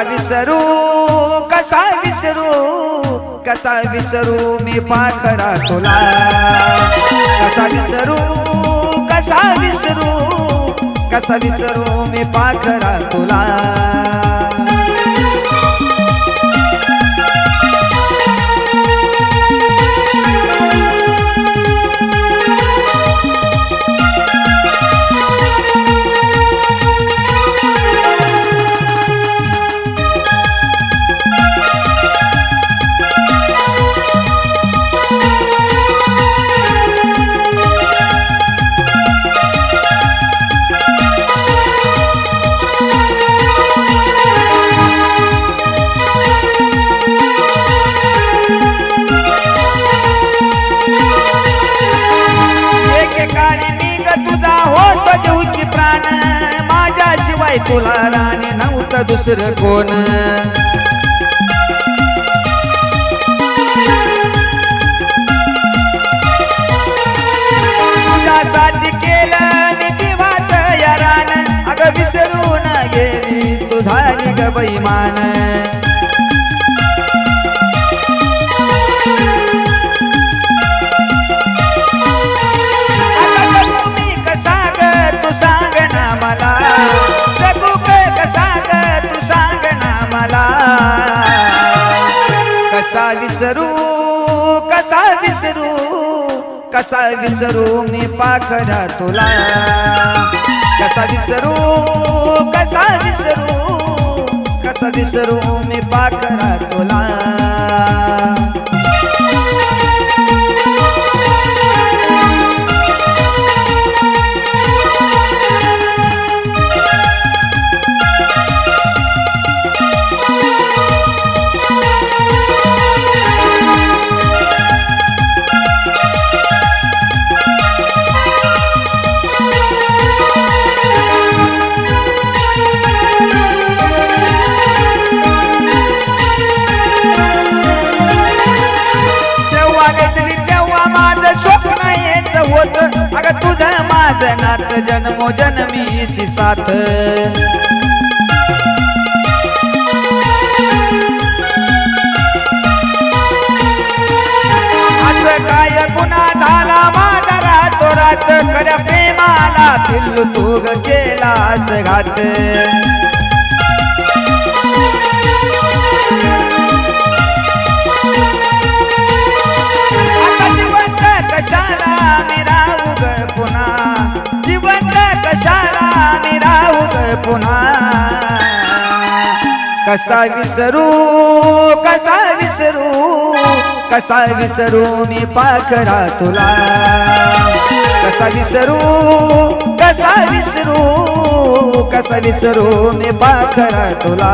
विसरू कसा विसरू कसा विसरू मी पाखरा तुला कसा विसरू कसा विसरू कसा विसरू मी पाखरा तुला तुला राणी नव्हतं दुसरं कोण तुझ्यासाठी केलं मी जीवात यारान अगं विसरून गेली तू झाली ग बैमान कसा विसरू कसा विसरू कसा विसरू मी पाखरा तुला कसा विसरू कसा विसरू कसा विसरू मी पाखरा तुला अगं तुझं माझं नात जन्मो जन्मीची साथ असं काय गुन्हा झाला माझा रातो रात खऱ्या प्रेमाला पिल्लू तू ग केलास घात आता जिवंत कशाला मी राहू ग पुन्हा जिवंत कशाला मी राहू ग पुन्हा कसा विसरू कसा विसरू कसा विसरू मी पाखरा तुला कसा विसरू कसा विसरू कसा विसरू मी पाखरा तुला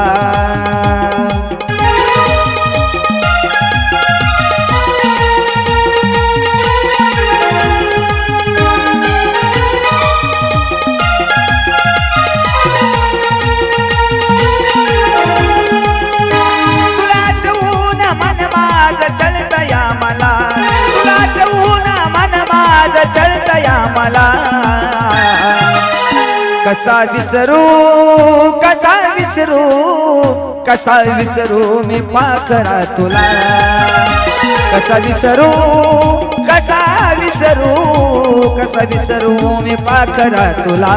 कसा विसरू कसा विसरू कसा विसरू मी पाखरा तुला कसा विसरू कसा विसरू कसा विसरू मी पाखरा तुला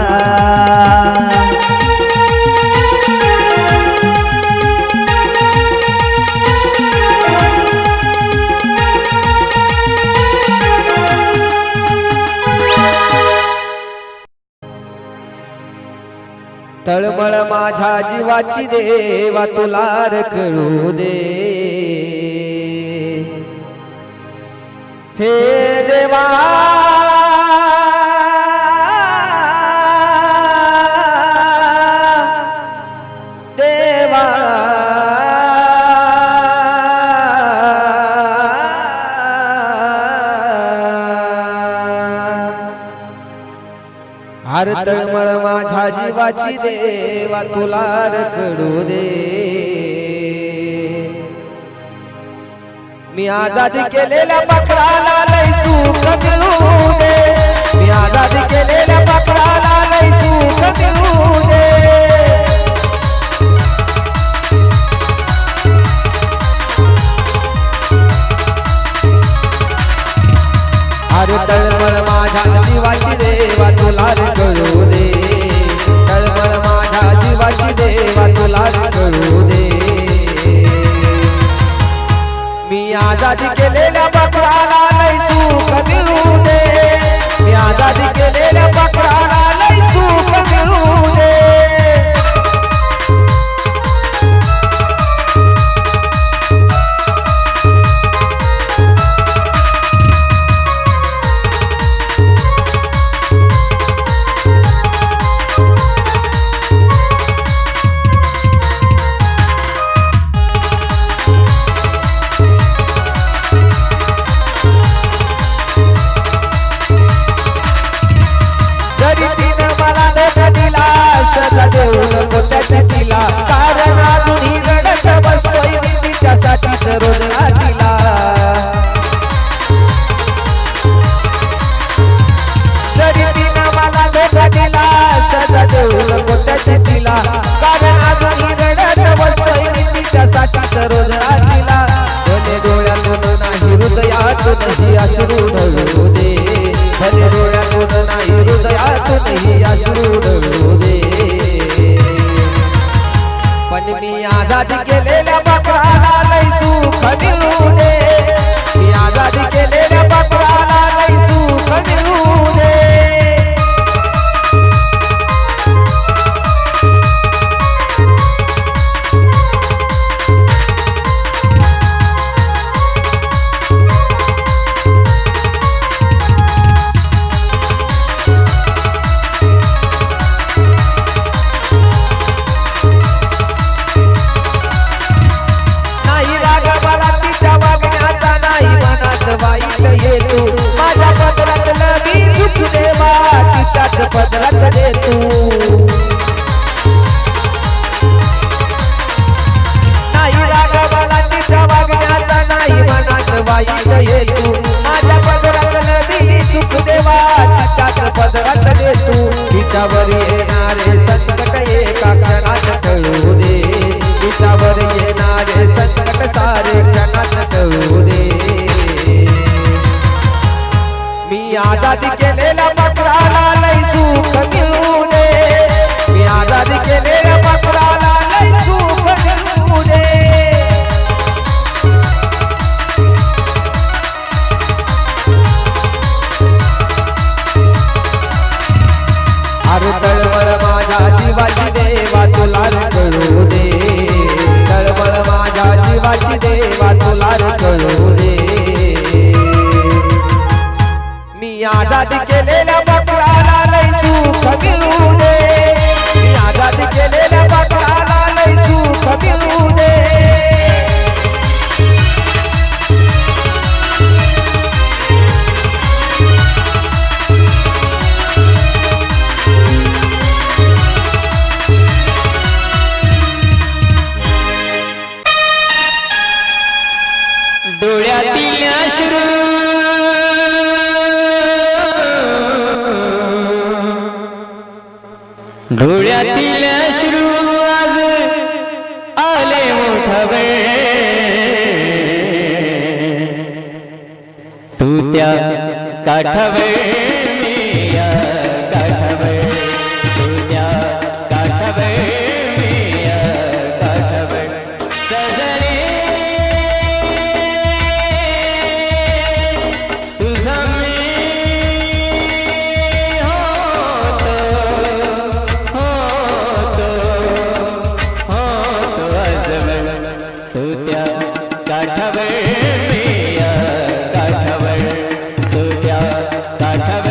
तळमळ माझ्या जीवाची देवा तुला कळू दे हे देवा देवा हर तळमळ माझ्या जीवाची देवा तुला कळू दे मी आजादी केलेल्या पाखराला लई सुख मिळू दे मी आजादी केलेल्या पाखराला लई सुख मिळू दे तिच्यासाठीच रोज रात्रीला भले डोळ्यातून नाही हृदयातूनही अश्रू ढळू दे भले डोळ्यातून नाही हृदयातूनही अश्रू ढळू दे पण मी आजादी केलेल्या बकराला लई सुख मिळू दे मी आजादी केलेल्या बकराला लई सुख मिळू दे वाईट येतो माझ्या पदरात लगी सुख देवा तिच्याच पदरात देतो नाही राग मला तिच्या वागण्याचा नाही मनात वाईट येतो माझ्या पदरात लगी सुख देवा तिच्याच पदरात देतो तिच्यावर येणारे संकट एका क्षणात टळू दे तिच्यावर येणारे संकट सारे क्षणात टळू दे मी आजादी केलेल्या बकराला लई सुख मिळू दे मी आजादी केलेल्या बकराला लई सुख मिळू दे अरे तळमळ माझ्या जीवाची देवा तुला कळू दे तळमळ माझ्या जीवाची देवा तुला कळू दे मी आजादी केलेल्या बकराला लई सुख मिळू दे मी आजादी केलेल्या बकराला लई सुख मिळू दे डोळ्यातील अश्रू डोळ्यातील अश्रू आज आले मोठा वेळ तू त्या काठावर मी या काठावर तू त्या काठावर मी या काठावर सजने तुझा काठावर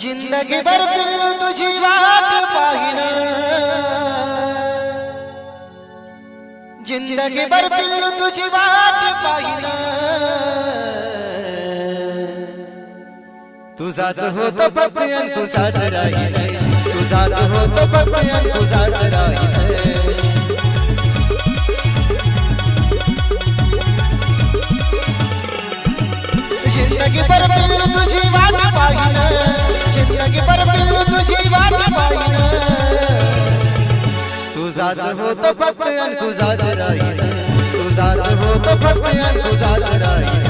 जिंदगी भर पिल्लू तुझी वाट पाहिन, जिंदगी भर पिल्लू तुझी वाट पाहिन, तुझाच होतो पपयन तुझाच राहीन, तुझाच होतो पपयन तुझाच राहीन. जिंदगी भर पिल्लू तुझी वाट पाहिन, जिंदगी भर पिल्लू तुझी वाट पाहिन, तुझाच होतो पपयन तुझाच राहीन, तुझाच होतो पपयन तुझाच राहीन.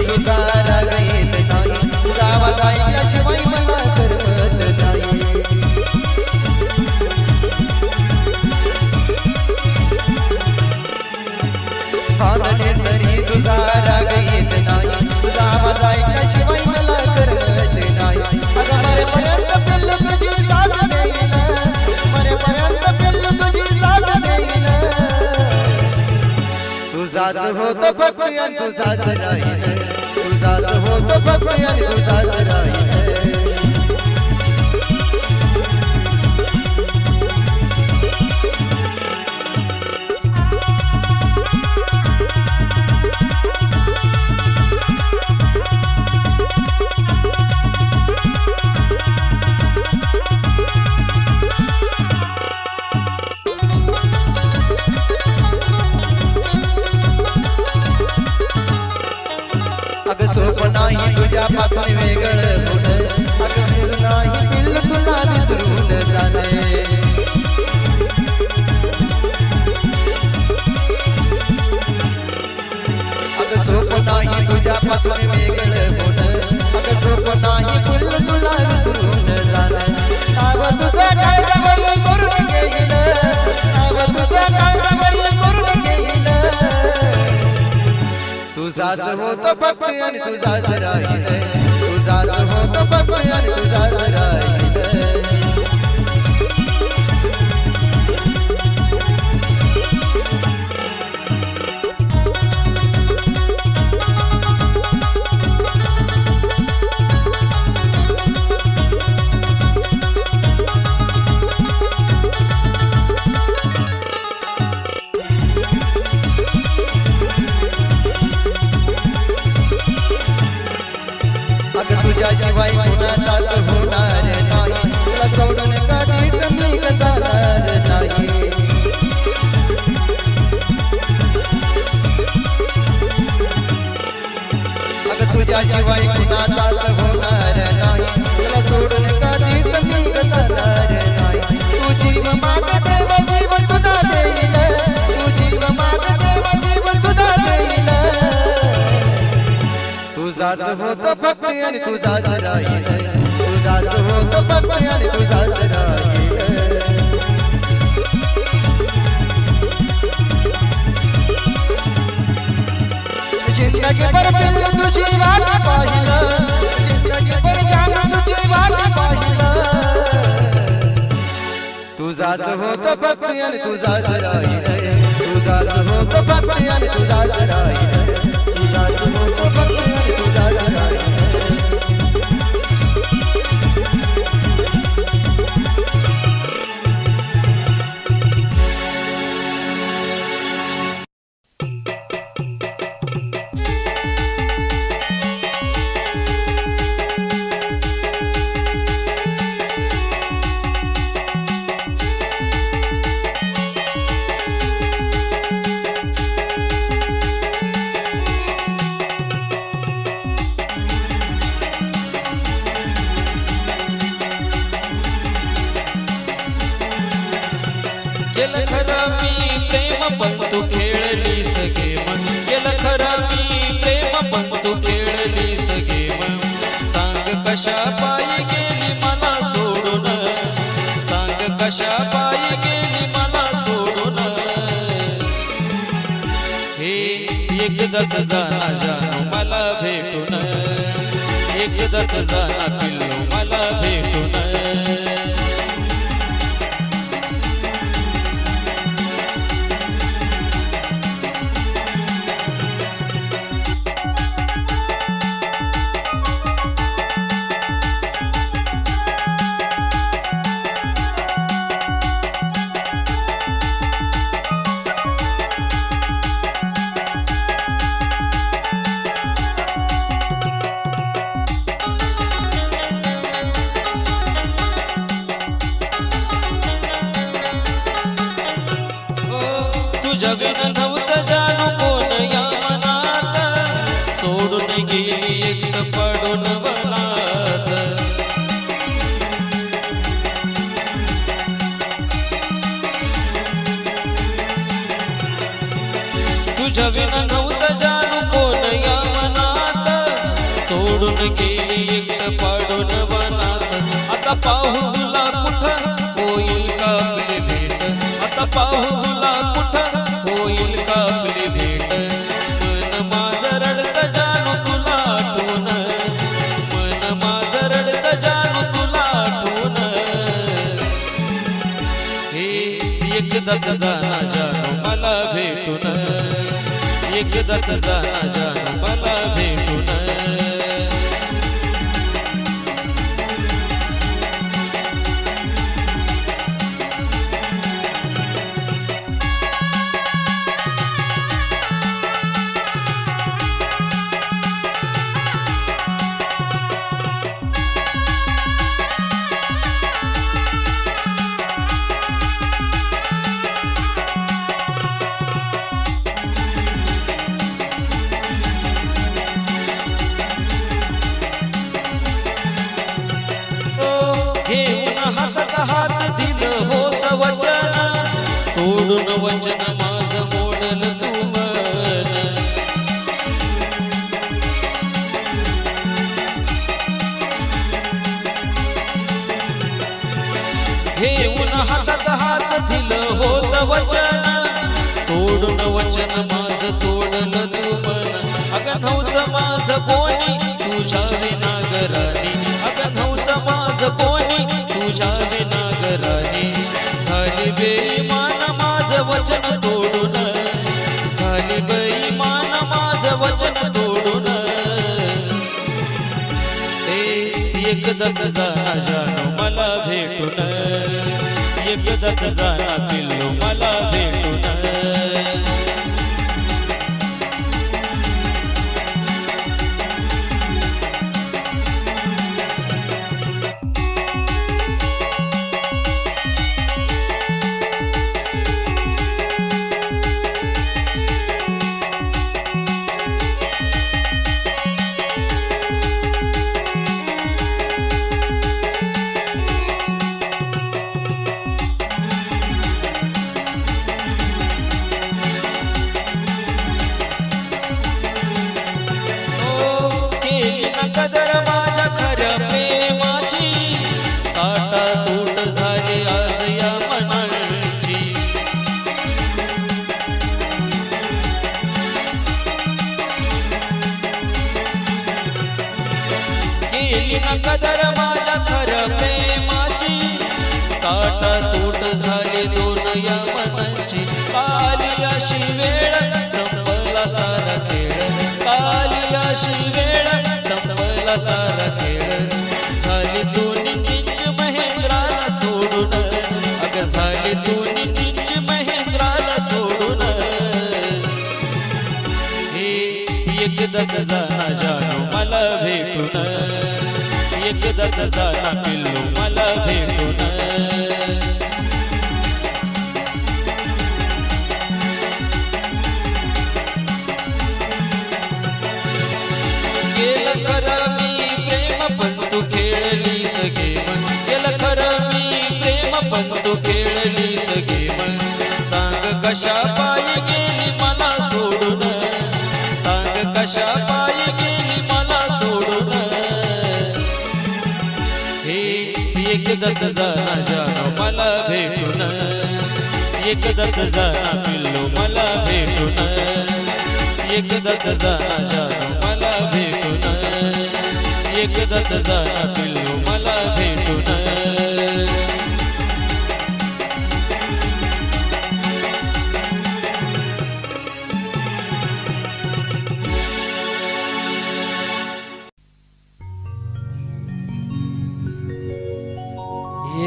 तुझा राग येत नाही, तुझा आवाज ऐकल्याशिवाय मला करमत नाही. भांडले सरी तुझा राग येत नाही, तुझा आवाज ऐकल्याशिवाय मला करमत नाही. अगं मरेपर्यंत पिल्लू तुझी साथ देईन, मरेपर्यंत पिल्लू तुझी साथ देईन, तुझाच होतो पपयन तुझाच राहीन, तुझाच होतो पपयन तुझाच राहीन. अगं सोपं नाही तुझ्यापासून वेगळं होणं, अगं दूर नाही पिल्लू तुला विसरून जाणे. अगं सोपं नाही तुझ्यापासून वेगळं होणं, अगं सोपं नाही पिल्लू तुला विसरून जाणे. नाव तुझं काळजावरी करून घेईन, नाव तुझं काळजावरी करून घेईन, तुझाच होतो पपयन तुझाच राहीन, तुझाच होतो पपयन तुझाच राहीन. तुझ्याशिवाय कुणाचाच होणार नाही, तुला सोडून कधीच मी जाणार नाही. अगं तुझ्याशिवाय कुणाचाच होणार नाही, तुला सोडून कधीच मी जाणार नाही. तू जीव माग देव जीव सुद्धा देईन, तू जीव माग देव जीव सुद्धा देईन, तुझाच होतो पपयन तुझाच राहीन, तुझाच होतो पपयन तुझाच राहीन. जिंदगी भर पिल्लू तुझी वाट पाहिन, जिंदगी भर जान तुझी वाट पाहिन, तुझाच होतो पपयन तुझाच राहीन, तुझाच होतो पपयन तुझाच राहीन, तुझाच होतो पपयन तुझाच राहीन. केलं खरं मी प्रेम पण तू खेळलीस गेम, केलं खरं मी प्रेम पण तू खेळलीस गेम. सांग कशा पायी गेली मला सोडून, सांग कशा पायी गेली मला सोडून हे एकदाच जाना जानू मला भेटून एकदाच जाना पिल्लू मला भेटून तुझ्या बिन नव्हतं जानू कोण या मनात सोडून गेली एकटं पडून वनात तुझ्या बिन नव्हतं जानू कोण या मनात सोडून गेली एकटं पडून वनात आता पाहू तुला कुठं होईल का आपली भेट आता पाहू तुला कुठं होईल का आपली भेट मन माझं रडतं जानू तुला आठवून मन माझं रडतं जानू तुला आठवून हे एकदाच जाना जानू मला भेटून एकदाच जाना जानू मला भेटून घेऊन हातात हात दिलं होत वचन तोडून वचन माझं मोडल तू मन घेऊन हातात हात दिलं होत वचन तोडून वचन माझं तोडल तू मन अगं नव्हतं माझं कोणी तुझ्या विनागराणी अगं नव्हतं माझं कोणी तुझ्या विनागराणी झाली बेईमान माझं वचन तोडून झाली बेईमान माझं वचन तोडून एकदाच जाना जानू मला भेटून एकदाच जाना पिल्लू मला भेटून कदर माझ्या खऱ्या प्रेमाची ताटा तूट झाली आज या मनाची केली ना कदर माझ्या खऱ्या प्रेमाची ताटा तूट झाली दोन या मनाची काली अशी वेळ संपला सारा खेळ काली अशी वेळ संपला सारा खेळ झाली दोन्ही तीन महेंद्राला सोडून अगं झाली दोन्ही तीन महेंद्राला सोडून हे एकदाच जाना जानू मला भेटून एकदाच जाना पिल्लू मला भेटून केलं खरं मी प्रेम पण तू खेळलीस गेम केलं खरं मी प्रेम पण तू खेळलीस गेम सांग कशा पायी गेली मला सोडून सांग कशा पायी गेली मला सोडून हे एकदाच जाना जानू मला भेट एकदाच जाना पिल्लू मला भेटून एकदाच जाना जानू मला भेटून एकदाच जाना पिल्लू मला भेटून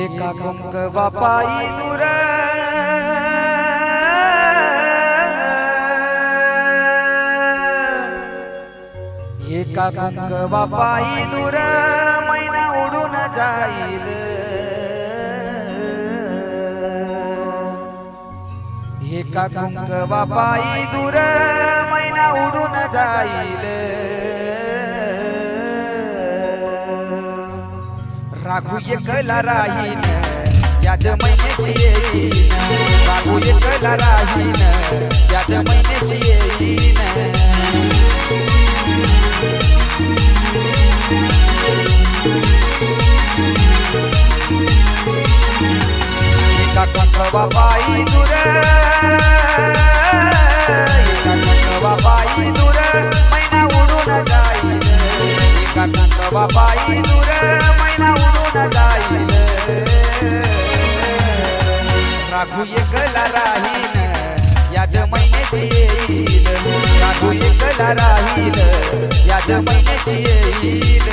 एका कुंकवा पायी दूर एका कुंकवा पायी दूर मैना उडून जाईल एका कुंकवा पायी दूर मैना उडून जाईल राघू एकला राहीन याद महिन्याची येईन राघू एकला राहीन याद महिन्याची येईन एका कंकवा पायी दूर एका कंकवा पायी दूर मैना उडून जाईल एका कंकवा पायी दूर मैना उडून जाईल राघू एकला राहीन याद महिन्याची येईल राघू एकला राहील याद महिन्याची येईल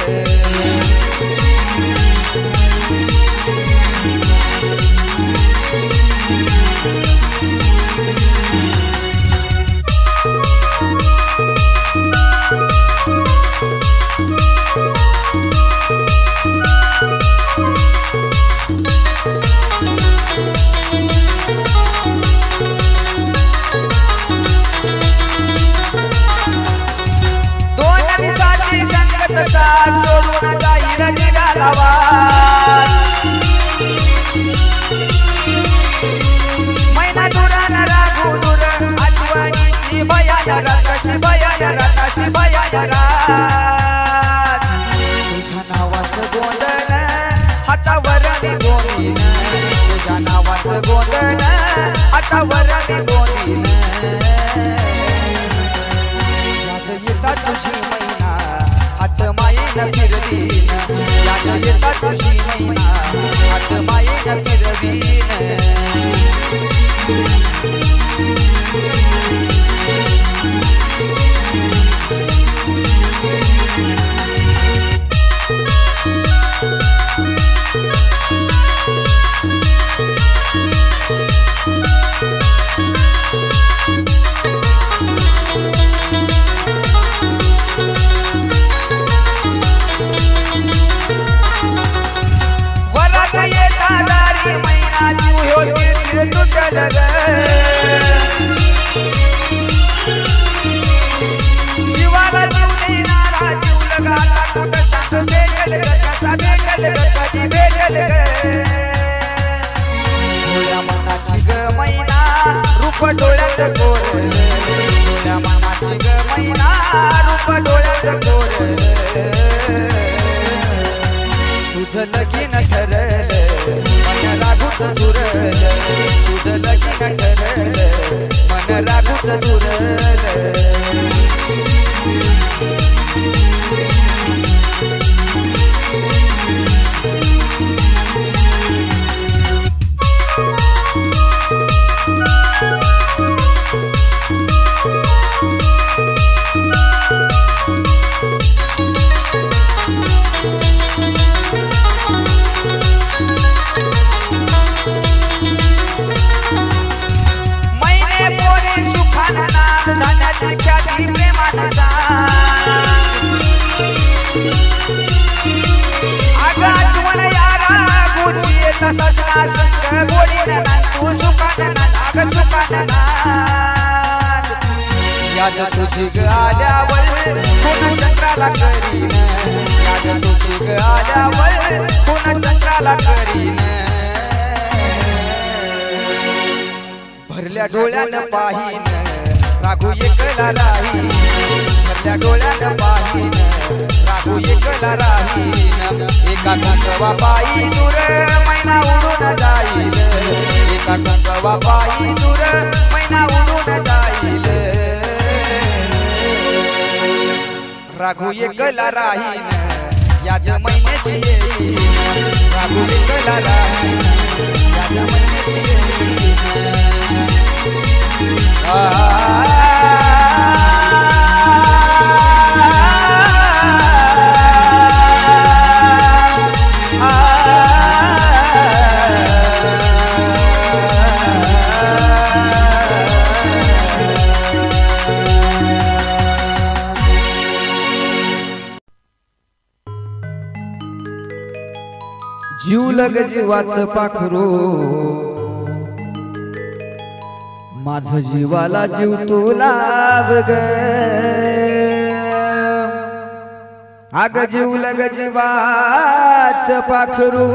साथ सोडून जाईल निघाला मैना दुराना राघू दूर आठवणीची भयान राताशी भयान राताशी भयान रात तुझ्या नावाचं गोंधळ हातावर मी गोंधीन तुझ्या नावाचं गोंधळ हातावर मी गोंधीन याद येता तुझी मैना हात मायेन फिरवीन याद येता तुझी मैना हात मायेन फिरवीन जीवाला जीव देणारा जीव लगाता कुठं सांग भेटेल ग कसा भेटेल ग कधी भेटेल ग डोळ्या मनाची ग मैना रूप डोळ्यात कोर डोळ्या मनाची ग मैना रूप डोळ्यात कोर तुझं लगीन ठरलं मन राघूचं झुरलं तुझं लगीन ठरलं मन राघूचं झुरलं धान्याची ख्याती प्रेमानं अगं आठवण यारा गुची येत सजना संग गोडीनं ना तू सुखानं ना अगं सुखानं ना याद तुझी ग आल्यावर पुन्हा चंद्राला करीन याद तुझी ग आल्यावर पुन्हा चंद्राला करीन भरल्या डोळ्यानं पाहीन राघू एकला राहीन भरल्या डोळ्यानं पाहीन राघू एकला राहीन एका कंकवा पायी दूर मैना उडून जाईल एका कंगवा पायी दूर मैना उडून जाईल राघू एकला राहीन याच महिन्याची येईल राघू एकला राहीन याच महिन्याची येईल जीवलग जीवाचं पाखरू माझं जीवाला जीव तू लाव ग अग जीवलग जीवाचं पाखरू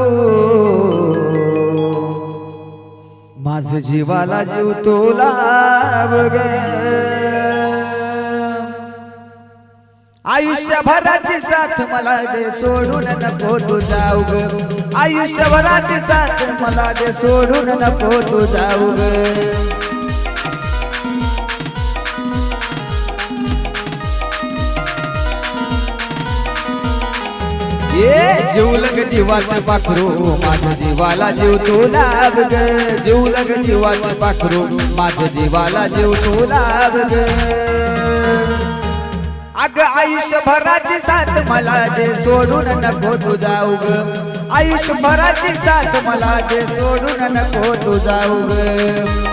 माझं जीवाला जीव तू लाव ग आयुष्यभराची साथ मला दे सोडून नको तू जाऊ ग आयुष्यभराची साथ मला दे सोडून नको तू जाऊ ग जीवलग जीवाचं पाखरू माझं जीवाला जीव तू लाव ग जीवलग जीवाचं पाखरू माझं जीवाला जीव तू लाव ग अग आयुष्यभराची साथ मला दे सोडून नको तू जाऊ ग आयुष्यभराची साथ मला दे सोडून नको तू जाऊ ग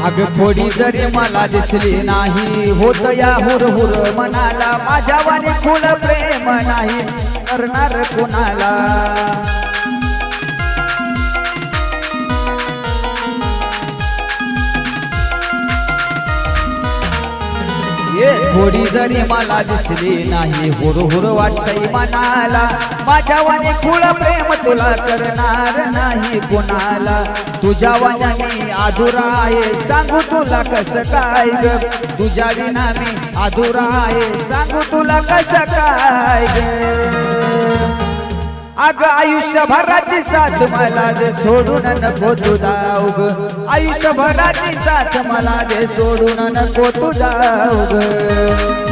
अग थोडी जरी मला दिसली नाही होत या हुर हुर मनाला माझ्यावाने खुल प्रेम नाही करणार कुणाला थोडी जरी मला दिसली नाही हुर हुर वाटतय मनाला माझ्यावाने खुळ प्रेम तुला करणार नाही कुणाला तुझ्या वाण्या मी अधुरा आहे सांगू तुला कसं काय ग तुझ्या विना मी अधुरा आहे सांगू तुला कसं काय ग अग आयुष्यभराची साथ मला दे सोडून नको तू जाऊ ग आयुष्यभराची साथ मला दे सोडून नको तू जाऊ ग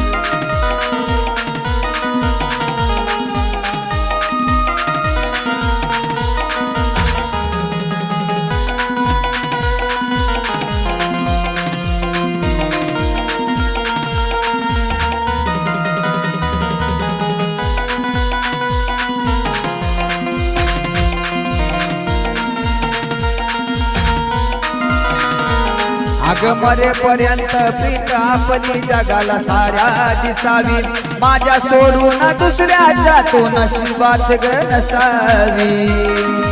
अग मरेपर्यंत प्रीत आपली जगाला साऱ्या दिसावी माझ्या सोडून दुसऱ्याच्या तो नशिबात ग नसावी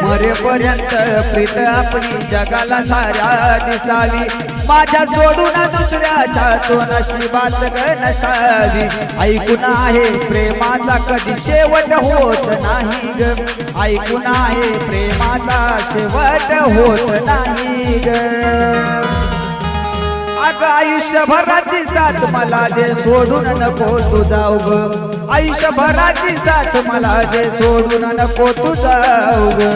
मरेपर्यंत प्रीत आपली जगाला साऱ्या दिसावी माझ्या सोडून दुसऱ्याच्या तो नशिबात ग नसावी ऐकून आहे प्रेमाचा कधी शेवट होत नाही ग ऐकून आहे प्रेमाचा शेवट होत नाही ग अग आयुष्यभराची साथ मला दे सोडून नको तू जाऊ ग आयुष्यभराची साथ मला दे सोडून नको तू जाऊ ग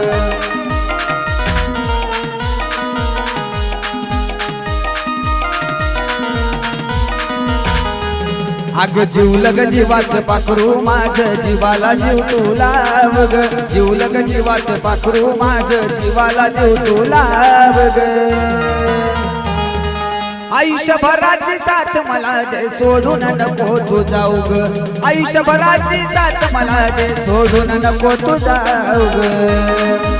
अग जीवलग जीवाचं पाखरू माझं जीवाला जीव तू लाव ग जीवलग जीवाचं पाखरू माझं जीवाला जीव तू लाव ग आयुष्यभराची साथ मला दे सोडून नको तू जाऊ ग आयुष्यभराची साथ मला दे सोडून नको तू जाऊ ग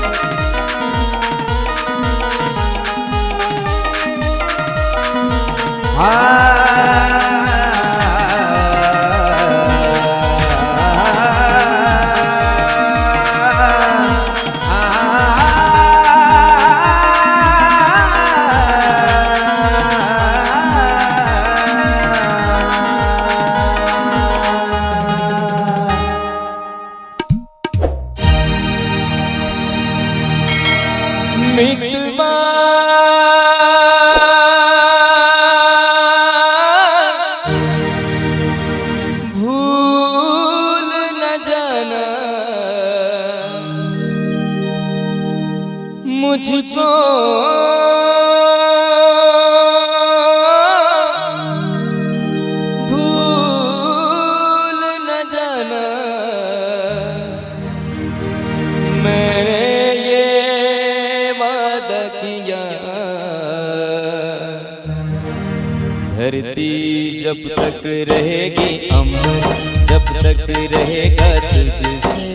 धरती जब तक रहेगी अंबर, जब तक रहेगा तुझसे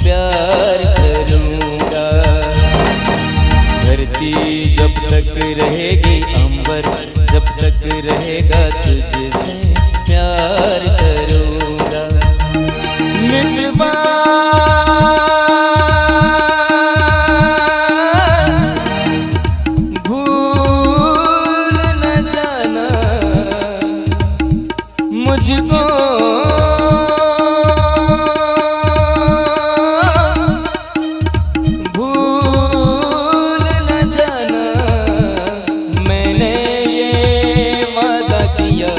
प्यार करूँगा। धरती जब तक रहेगी अंबर, जब तक रहेगा तुझसे प्यार करूँगा। मितवा भूल न जाना मुझको, भूल न जाना मैंने ये वादा किया।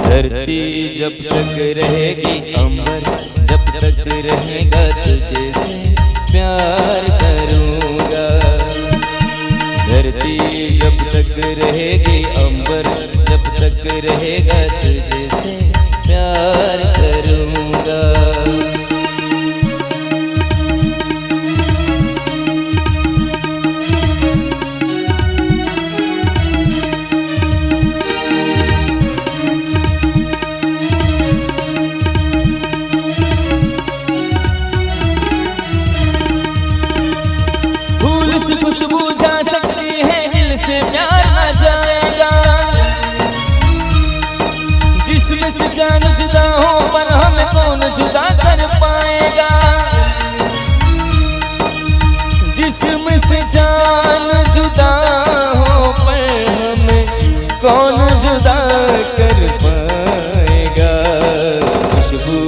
धरती जब तक रहेगी अंबर, जब तक रहेगा तुझसे प्यार करूँगा। धरती जब तक रहेगी अंबर, जब तक रहेगा तुझसे प्यार करूँगा। खुशबू जा सकती है, दिल से प्यार आ जाएगा। जिस्म से जान जुदा हो पर हमें कौन जुदा कर पाएगा। जिस्म से जान जुदा हो पर हमें कौन जुदा कर पाएगा। खुशबू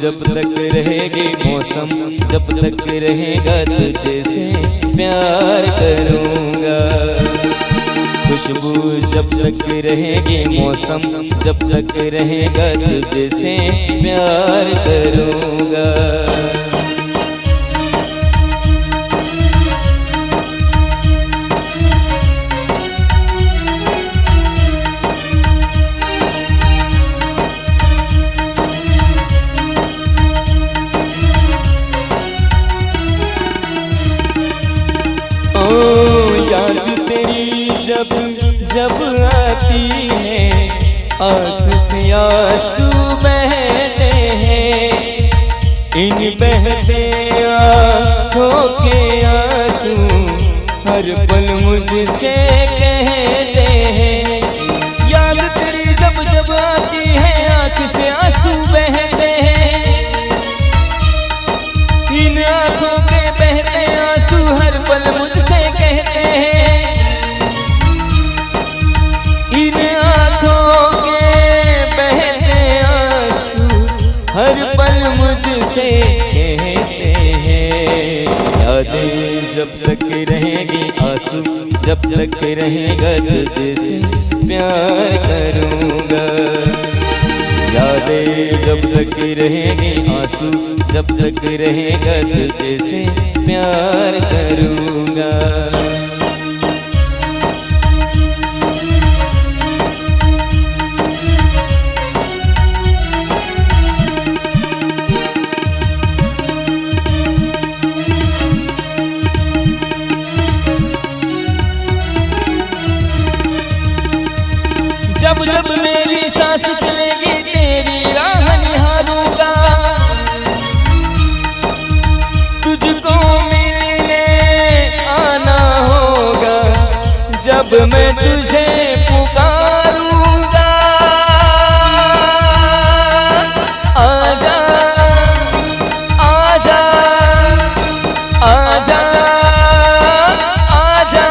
जब तक रहेगी, मौसम जब तक रहेगा तुझसे प्यार करूँगा। खुशबू जब तक रहेगी, मौसम जब तक रहेगा तुझसे प्यार करूँगा। याद तेरी जब जब आती है, आँख से आंसू बहते हैं। इन बहते आँखों के आंसू हर पल मुझसे कहते हैं। याद तेरी जब जब आती है, आँख से आंसू बहते हैं। इन आँखों के बहते आंसू हर पल मुझसे कहते हैं। इन आँखों के बहते आंसू हर पल मुझसे कहते हैं। यादें जब तक रहेगी, आंसू जब तक रहेगा तुझसे प्यार करूँगा। यादें जब तक रहेगी, आंसू जब तक रहेगा तुझसे प्यार करूँगा। जब जब मेरी सांस चलेगी, तेरी राह निहारूंगा। तुझको मिलने आना होगा, जब मैं तुझे पुकारूंगा। आजा आजा आजा आजा।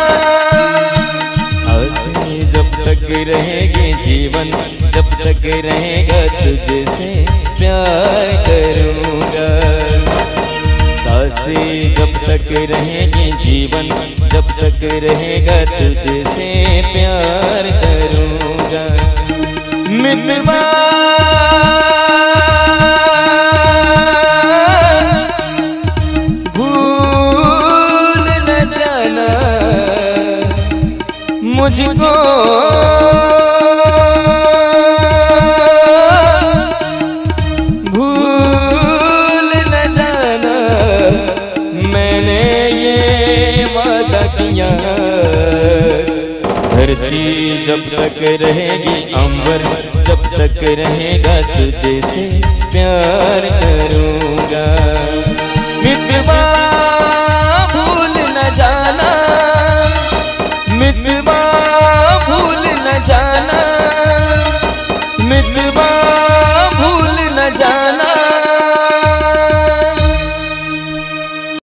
हंसी जब तक रहेगी, जीवन जब तक रहेगा तुझसे प्यार करूँगा। सांसें जब तक रहेगी, जीवन जब तक रहेगा तुझसे प्यार करूँगा। मितवा भूल न जाना मुझको, भूल न जाना मैंने ये वादा किया। धरती जब तक तक रहेगी अंबर, जब तक रहेगा तुझे से प्यार करूँगा। मितवा भूल न जाना, मितवा भूल न जाना, मितवा भूल न जाना,